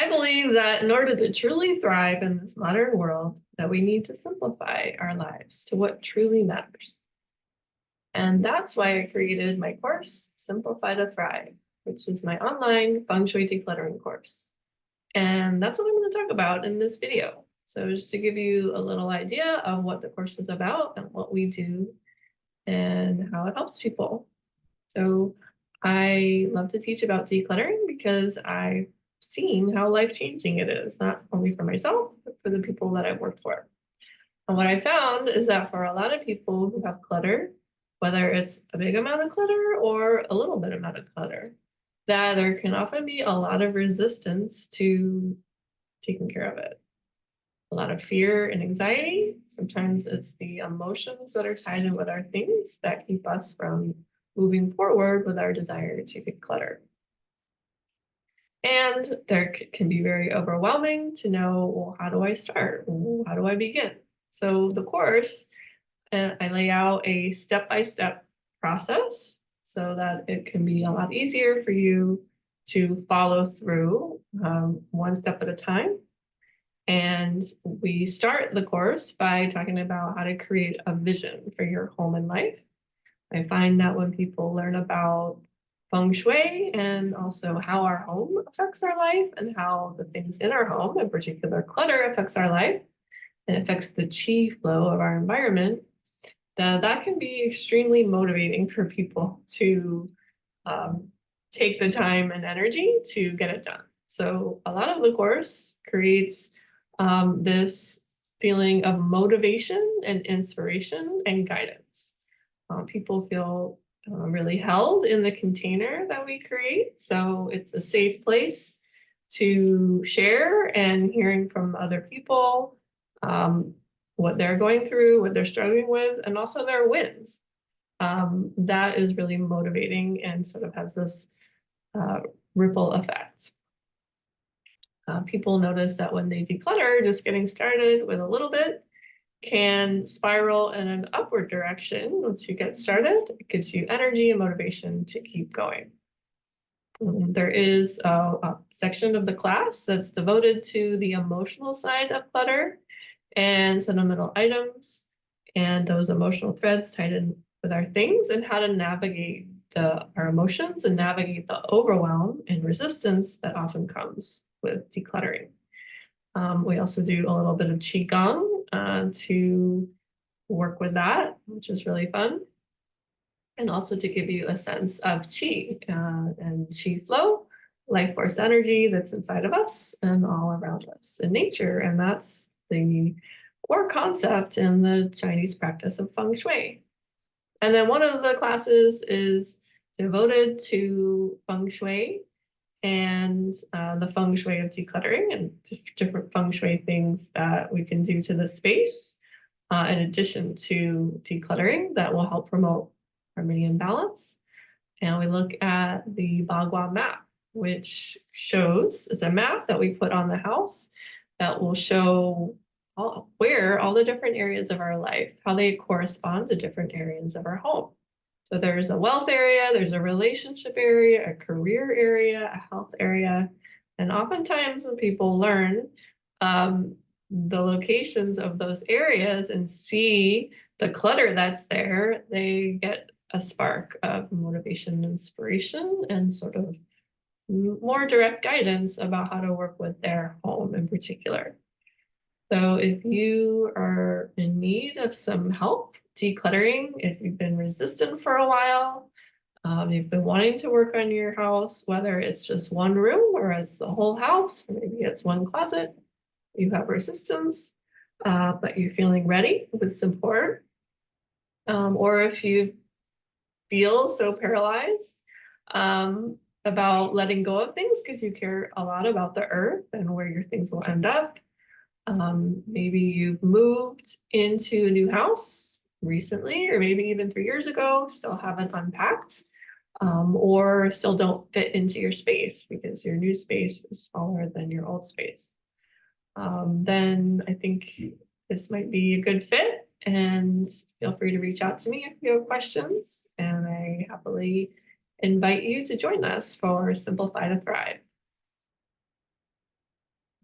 I believe that in order to truly thrive in this modern world, that we need to simplify our lives to what truly matters. And that's why I created my course, Simplify to Thrive, which is my online Feng Shui decluttering course. And that's what I'm going to talk about in this video. So just to give you a little idea of what the course is about and what we do and how it helps people. So I love to teach about decluttering because I've seen how life-changing it is, not only for myself, but for the people that I've worked for. And what I found is that for a lot of people who have clutter, whether it's a big amount of clutter or a little bit amount of clutter, that there can often be a lot of resistance to taking care of it. A lot of fear and anxiety. Sometimes it's the emotions that are tied in with our things that keep us from moving forward with our desire to declutter. And there can be very overwhelming to know, well, how do I start? How do I begin? So the course, I lay out a step-by-step process so that it can be a lot easier for you to follow through one step at a time. And we start the course by talking about how to create a vision for your home and life. I find that when people learn about Feng Shui and also how our home affects our life and how the things in our home, in particular clutter, affects our life and affects the qi flow of our environment, that can be extremely motivating for people to take the time and energy to get it done. So a lot of the course creates this feeling of motivation and inspiration and guidance. People feel really held in the container that we create. So it's a safe place to share and hearing from other people what they're going through, what they're struggling with, and also their wins. That is really motivating and sort of has this ripple effect. People notice that when they declutter, just getting started with a little bit can spiral in an upward direction. Once you get started, it gives you energy and motivation to keep going. There is a section of the class that's devoted to the emotional side of clutter and sentimental items and those emotional threads tied in with our things and how to navigate our emotions and navigate the overwhelm and resistance that often comes with decluttering. We also do a little bit of Qigong to work with that, which is really fun. And also to give you a sense of Qi and Qi flow, life force energy that's inside of us and all around us in nature. And that's the core concept in the Chinese practice of Feng Shui. And then one of the classes is devoted to Feng Shui and the Feng Shui of decluttering and different Feng Shui things that we can do to the space in addition to decluttering that will help promote harmony and balance. And we look at the Bagua map, which shows, it's a map that we put on the house that will show where all the different areas of our life, how they correspond to different areas of our home. So there's a wealth area, there's a relationship area, a career area, a health area. And oftentimes when people learn the locations of those areas and see the clutter that's there, they get a spark of motivation and inspiration and sort of more direct guidance about how to work with their home in particular. So if you are in need of some help decluttering, if you've been resistant for a while, you've been wanting to work on your house, whether it's just one room or it's the whole house, or maybe it's one closet, you have resistance, but you're feeling ready with support, or if you feel so paralyzed about letting go of things because you care a lot about the earth and where your things will end up. Maybe you've moved into a new house recently, or maybe even 3 years ago, still haven't unpacked, or still don't fit into your space because your new space is smaller than your old space. Then I think this might be a good fit, and feel free to reach out to me if you have questions, and I happily invite you to join us for Simplify to Thrive.